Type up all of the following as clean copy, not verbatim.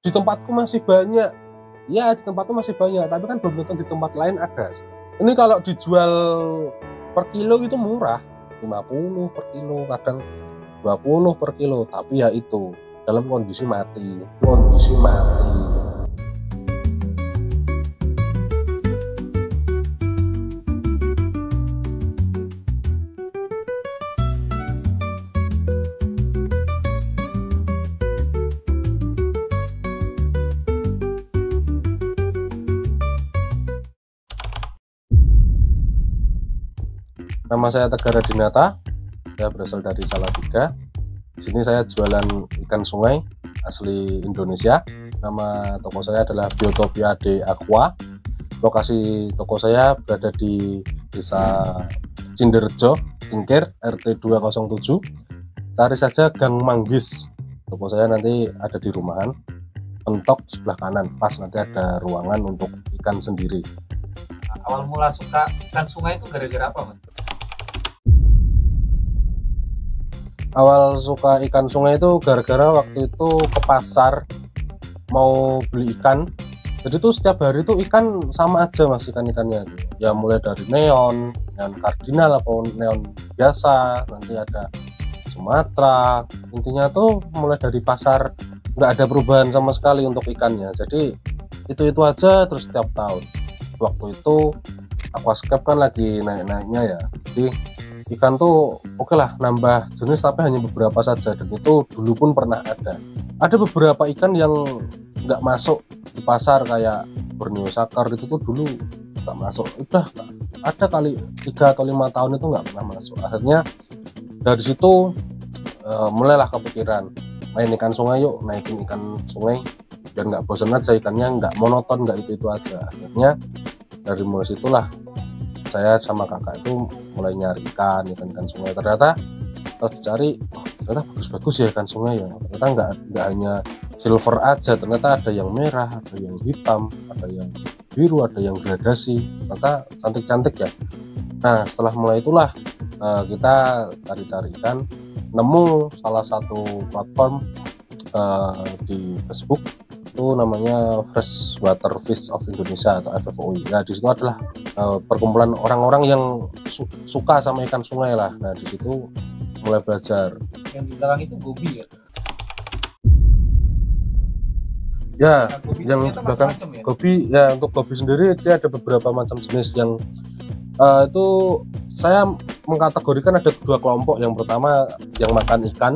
Di tempatku masih banyak. Ya, di tempatku masih banyak, tapi kan belum tentu di tempat lain ada. Ini kalau dijual per kilo itu murah, 50 per kilo, kadang 20 per kilo, tapi ya itu dalam kondisi mati. Nama saya Tegar Dinata, saya berasal dari Salatiga. Di sini saya jualan ikan sungai asli Indonesia. Nama toko saya adalah Biotopia de Aqua. Lokasi toko saya berada di Desa Cinderjo, Tingkir, RT 207. Cari saja Gang Manggis. Toko saya nanti ada di rumahan, mentok sebelah kanan, pas nanti ada ruangan untuk ikan sendiri. Awal mula suka ikan sungai itu gara-gara apa, Mas? Awal suka ikan sungai itu gara-gara waktu itu ke pasar mau beli ikan. Jadi tuh setiap hari tuh ikan sama aja mas, ikan-ikannya ya, mulai dari neon kardinal atau neon biasa, nanti ada Sumatera. Intinya tuh mulai dari pasar nggak ada perubahan sama sekali untuk ikannya. Jadi itu aja terus setiap tahun. Waktu itu aquascape kan lagi naik-naiknya ya, jadi ikan tuh oke lah nambah jenis, tapi hanya beberapa saja, dan itu dulu pun pernah ada beberapa ikan yang nggak masuk di pasar kayak Borneo Sakar, itu tuh dulu nggak masuk, udah ada kali 3 atau 5 tahun itu nggak pernah masuk. Akhirnya dari situ mulailah kepikiran main ikan sungai, yuk naikin ikan sungai biar nggak bosan aja, ikannya nggak monoton, nggak itu aja. Akhirnya dari mulai situlah saya sama kakak itu mulai nyari ikan sungai. Ternyata kalau dicari, ternyata bagus-bagus ya ikan sungai ya. Ternyata nggak hanya silver aja, ternyata ada yang merah, ada yang hitam, ada yang biru, ada yang gradasi. Ternyata cantik-cantik ya. Nah setelah mulai itulah kita cari-cari ikan, nemu salah satu platform di Facebook itu namanya Freshwater Fish of Indonesia atau FFOI. Nah di situ adalah perkumpulan orang-orang yang suka sama ikan sungai lah. Nah di situ mulai belajar. Yang di belakang itu gobi ya? Ya, Nah, yang di belakang ya? gobi ya. Untuk gobi sendiri dia ada beberapa macam jenis yang itu saya mengkategorikan ada 2 kelompok. Yang pertama yang makan ikan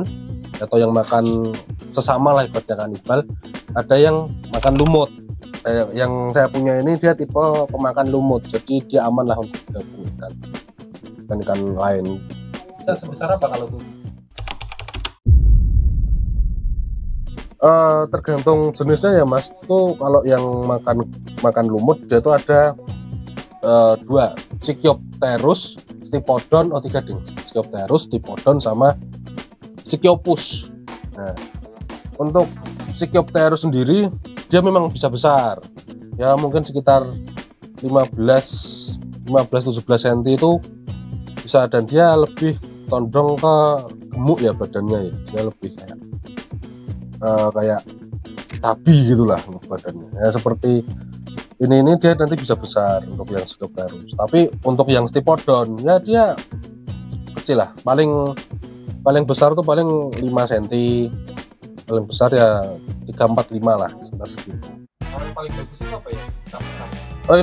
atau yang makan sesama lah, ibaratnya kanibal. Ada yang makan lumut. Yang saya punya ini dia tipe pemakan lumut, jadi dia aman lah untuk digabung ikan lain. Bisa sebesar apa kalau gobi? Tergantung jenisnya ya mas. Itu kalau yang makan lumut dia itu ada 2, Sicyopterus, Stipodon, Sicyopterus, Stipodon sama Sicyopus. Nah, untuk Sicyopterus sendiri dia memang bisa besar. Ya mungkin sekitar 15-17 cm itu bisa, dan dia lebih condong ke gemuk ya badannya ya. Dia lebih kayak cabi gitulah badannya. Ya seperti ini dia nanti bisa besar untuk yang Sicyopterus. Tapi untuk yang Stipodon ya dia kecil lah. Paling besar tuh paling 5 cm. Paling besar ya 3-4-5 lah, sekitar segitu. Yang paling bagus itu apa ya?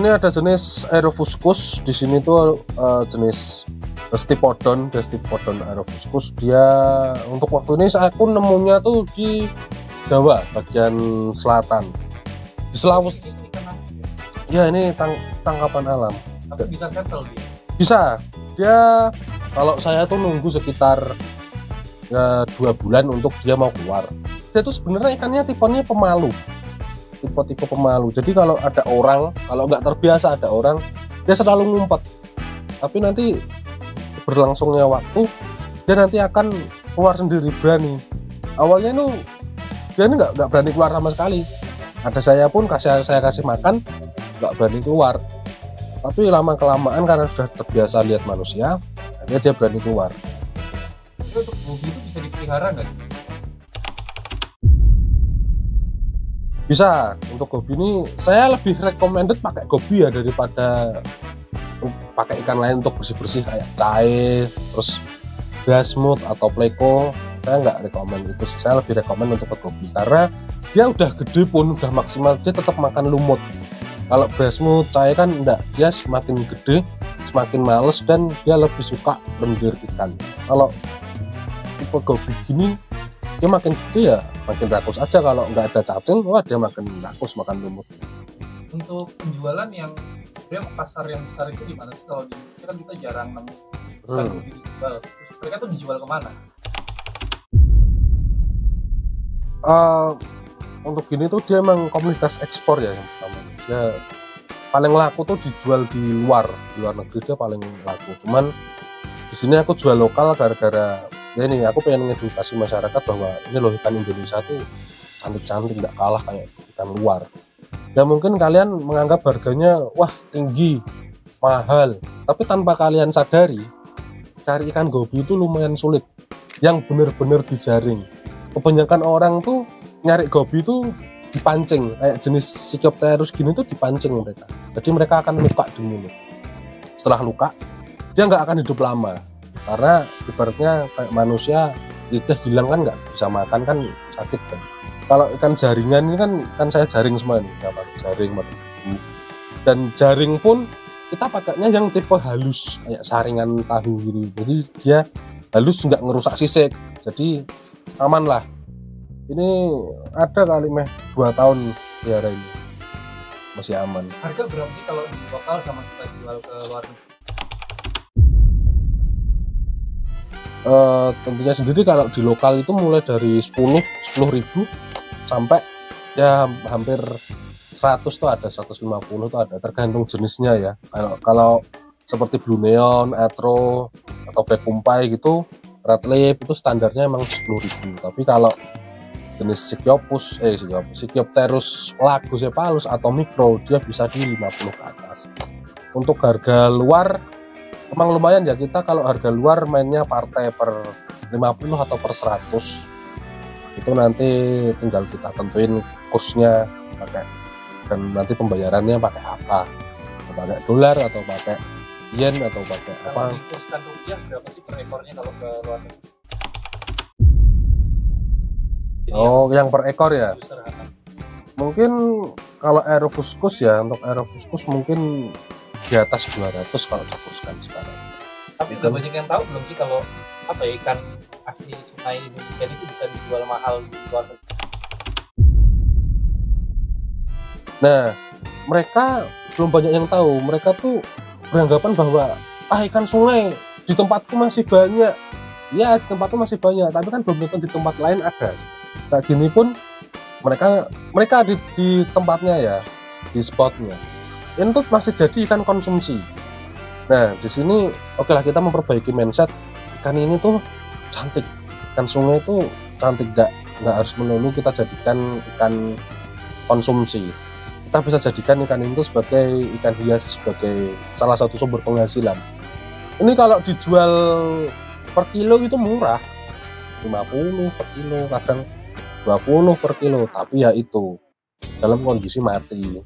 Ini ada jenis Aerovuscus di sini tuh jenis Stipodon, Stipodon Aerovuscus. Dia untuk waktu ini aku nemunya tuh di Jawa bagian selatan, di Sulawesi. Ya ini tangkapan alam. Tapi bisa settle dia? Bisa. Dia kalau saya tuh nunggu sekitar 2 bulan untuk dia mau keluar. Dia tuh sebenarnya ikannya tipenya pemalu, tipe pemalu. Jadi kalau ada orang, kalau nggak terbiasa ada orang, dia selalu ngumpet. Tapi nanti berlangsungnya waktu, dia nanti akan keluar sendiri, berani. Awalnya itu dia ini nggak berani keluar sama sekali. Ada saya pun saya kasih makan, nggak berani keluar. Tapi lama kelamaan karena sudah terbiasa lihat manusia, akhirnya dia berani keluar. Untuk gobi itu bisa dipelihara nggak? Bisa. Untuk gobi ini saya lebih recommended pakai gobi ya daripada pakai ikan lain untuk bersih-bersih kayak cae, terus Bassmood atau Pleco. Saya nggak rekomend itu sih. Saya lebih rekomend untuk ke gobi karena dia udah gede pun udah maksimal dia tetap makan lumut. Kalau Bassmood cae kan enggak, dia semakin gede semakin males dan dia lebih suka lendir ikan. Kalau tipe gobi gini dia makin gede ya makin rakus aja, kalau nggak ada cacing wah dia makin rakus makan lumut. Untuk penjualan yang sebenarnya pasar yang besar itu di mana sih? Kalau di Indonesia kan kita jarang nemu ikan gobi dijual. Terus mereka tuh dijual kemana? Untuk gini tuh dia emang komunitas ekspor ya yang pertama. Dia paling laku tuh dijual di luar negeri, dia paling laku. Cuman di sini aku jual lokal gara-gara ya ini aku pengen ngedukasi masyarakat bahwa ini loh ikan Indonesia tuh cantik-cantik, nggak kalah kayak ikan luar. Ya mungkin kalian menganggap harganya wah tinggi, mahal, tapi tanpa kalian sadari cari ikan gobi itu lumayan sulit. Yang bener-bener dijaring. Kebanyakan orang tuh nyari gobi itu dipancing, kayak jenis Sikiopterus gini tuh dipancing mereka. Jadi mereka akan luka di mulut. Setelah luka, dia nggak akan hidup lama. Karena ibaratnya kayak manusia, lidah hilang kan nggak bisa makan kan sakit kan. Kalau ikan jaringan ini kan saya jaring semua nih, ya, pakai jaring, pakai buku. Dan jaring pun kita pakainya yang tipe halus, kayak saringan tahu gitu. Jadi dia halus nggak ngerusak sisik, jadi aman lah. Ini ada kali 2 tahun pelihara ini, masih aman. Harga berapa sih kalau di lokal sama kita jual ke luar negeri? Tentunya sendiri kalau di lokal itu mulai dari 10.000 sampai ya hampir 100 tuh ada, 150 tuh ada, tergantung jenisnya ya. Kalau seperti Blue Neon, Atro atau Black Kumpai gitu, Red Lip itu standarnya emang 10.000. Tapi kalau jenis Sikiopterus Lagopephalus atau mikro dia bisa di 50 ke atas. Untuk harga luar emang lumayan ya, kita kalau harga luar mainnya partai per 50 atau per 100 itu nanti tinggal kita tentuin kursnya pakai, dan nanti pembayarannya pakai apa, pakai dolar atau pakai yen atau pakai apa. Kalau dikurskan rupiah berapa sih per ekornya kalau ke luar negeri? Oh yang per ekor ya Besar, mungkin kalau Aerovuscus ya, untuk Aerovuscus mungkin di atas 200 kalau dikurskan sekarang. Tapi udah banyak yang tahu belum sih kalau apa ya, ikan asli sungai Indonesia itu bisa dijual mahal di luar negeri? Nah mereka belum banyak yang tahu, mereka tuh beranggapan bahwa ikan sungai di tempatku masih banyak. Ya di tempatku masih banyak, tapi kan belum tentu di tempat lain ada. Kayak gini pun mereka di tempatnya ya, di spotnya ini tuh masih jadi ikan konsumsi. Nah di sini oke lah kita memperbaiki mindset, ikan ini tuh cantik, ikan sungai itu cantik, nggak harus melulu kita jadikan ikan konsumsi. Kita bisa jadikan ikan itu sebagai ikan hias, sebagai salah satu sumber penghasilan. Ini kalau dijual per kilo itu murah, 50 per kilo, kadang 20 per kilo, tapi ya itu dalam kondisi mati,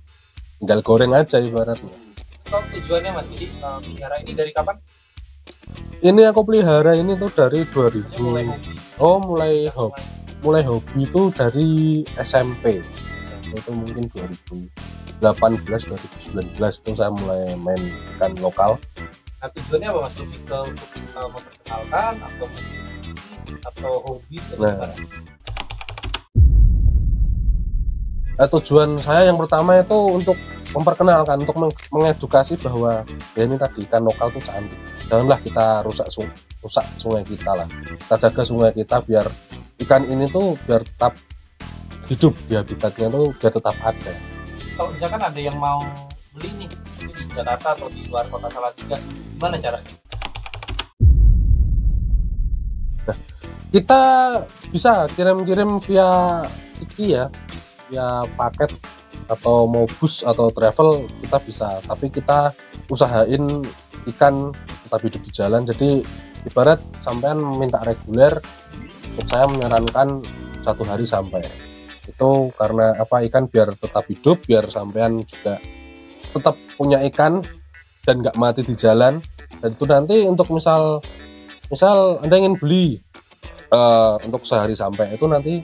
tinggal goreng aja ibaratnya. Kalau tujuannya masih di pelihara ini dari kapan? Ini aku pelihara ini tuh dari 2000. Mulai hobi. Oh mulai hobi itu dari SMP itu mungkin 2018 2019 itu saya mulai main ikan lokal. Nah tujuannya apa mas? Lebih ke untuk memperkenalkan atau hobi? Nah tujuan saya yang pertama itu untuk memperkenalkan, untuk mengedukasi bahwa ya ini tadi ikan lokal tuh cantik. Janganlah kita rusak sungai kita lah. Kita jaga sungai kita biar ikan ini tuh biar tetap hidup di habitatnya tuh, biar tetap ada. Kalau misalkan ada yang mau beli nih di Jakarta atau di luar kota Salatiga, gimana caranya? Nah, kita bisa kirim-kirim via Tiki ya, via paket atau mau bus atau travel kita bisa, tapi kita usahain ikan tetap hidup di jalan. Jadi ibarat sampean minta reguler, untuk saya menyarankan 1 hari sampai Itu karena apa, ikan biar tetap hidup, biar sampean juga tetap punya ikan dan nggak mati di jalan. Dan itu nanti untuk misal Anda ingin beli untuk sehari sampai, itu nanti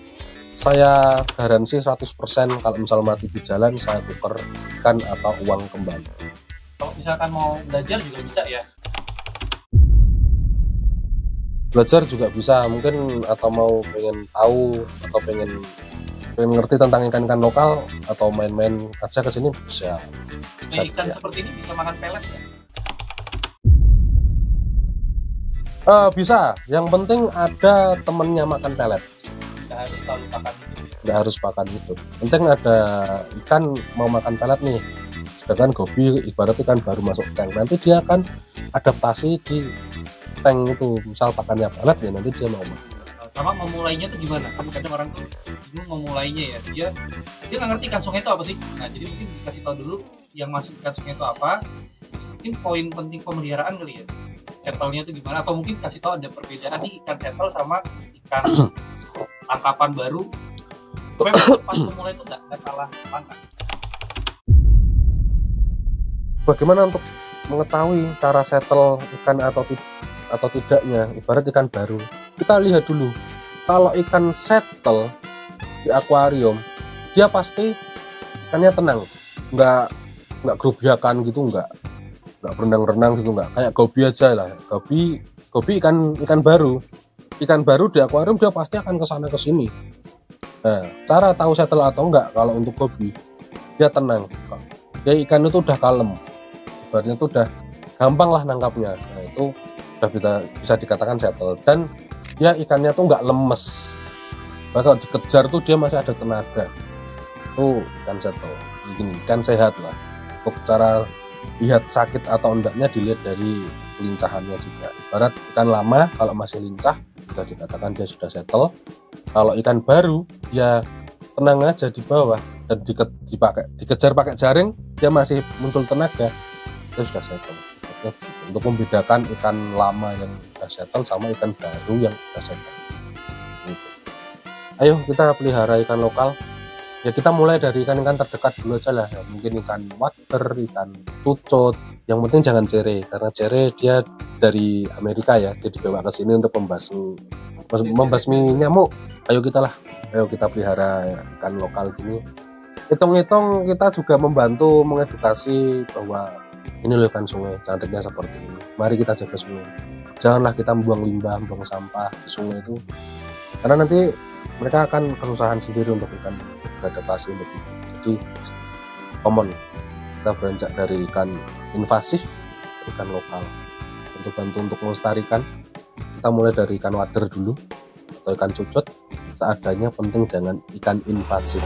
saya garansi 100% kalau misal mati di jalan saya tuker ikan atau uang kembali. Kalau misalkan mau belajar juga bisa ya? Belajar juga bisa mungkin, atau mau pengen tahu atau pengen ngerti tentang ikan-ikan lokal atau main-main aja ke sini bisa. Ikan ya, seperti ini bisa makan pelet ya? Bisa, yang penting ada temennya makan pelet. Nggak harus selalu makan itu ya? Nggak harus makan itu, penting ada ikan mau makan pelet nih. Sedangkan gobi ibarat ikan baru masuk tank, nanti dia akan adaptasi di tank itu. Misal pakannya pelet ya nanti dia mau makan. Sama memulainya tuh gimana? Kan kadang orang tuh bingung memulainya ya, dia nggak ngerti ikan sungai itu apa sih. Nah jadi mungkin dikasih tahu dulu yang masuk ikan sungai itu apa, mungkin poin penting pemeliharaan kali ya, settle-nya itu gimana, atau mungkin kasih tahu ada perbedaan nih ikan settle sama ikan tangkapan baru supaya pas pemula itu nggak salah langkah. Bagaimana untuk mengetahui cara settle ikan atau tidaknya? Ibarat ikan baru, kita lihat dulu. Kalau ikan settle di akuarium, dia pasti ikannya tenang, nggak grobiakan gitu, nggak berenang-renang gitu, nggak kayak gobi aja lah. Gobi ikan baru di akuarium dia pasti akan kesana kesini. Nah, cara tahu settle atau enggak, kalau untuk gobi dia tenang, dia ikan itu udah kalem, ibaratnya itu udah gampang lah nangkapnya. Nah itu udah bisa dikatakan settle, dan dia ikannya tuh nggak lemes, bahkan kalau dikejar tuh dia masih ada tenaga. Itu ikan settle. Ini ikan sehat lah. Untuk cara lihat sakit atau enggaknya dilihat dari lincahannya juga. Ibarat ikan lama kalau masih lincah sudah dikatakan dia sudah settle. Kalau ikan baru dia tenang aja di bawah dan dikejar pakai jaring, dia masih muncul tenaga, dia sudah settle. Untuk membedakan ikan lama yang sudah settle sama ikan baru yang sudah settle gitu. Ayo kita pelihara ikan lokal ya, kita mulai dari ikan-ikan terdekat dulu aja lah ya. Mungkin ikan water, ikan cucut, yang penting jangan cere, karena cere dia dari Amerika ya, dia dibawa ke sini untuk membasmi nyamuk. Ayo kita pelihara ikan lokal gini. Hitung-hitung kita juga membantu mengedukasi bahwa ini loh ikan sungai cantiknya seperti ini, mari kita jaga sungai. Janganlah kita membuang limbah, membuang sampah di sungai itu, karena nanti mereka akan kesusahan sendiri untuk ikan beradaptasi untuk itu. Jadi common, kita beranjak dari ikan invasif ke ikan lokal. Untuk bantu untuk melestarikan, kita mulai dari ikan wader dulu atau ikan cucut seadanya, penting jangan ikan invasif.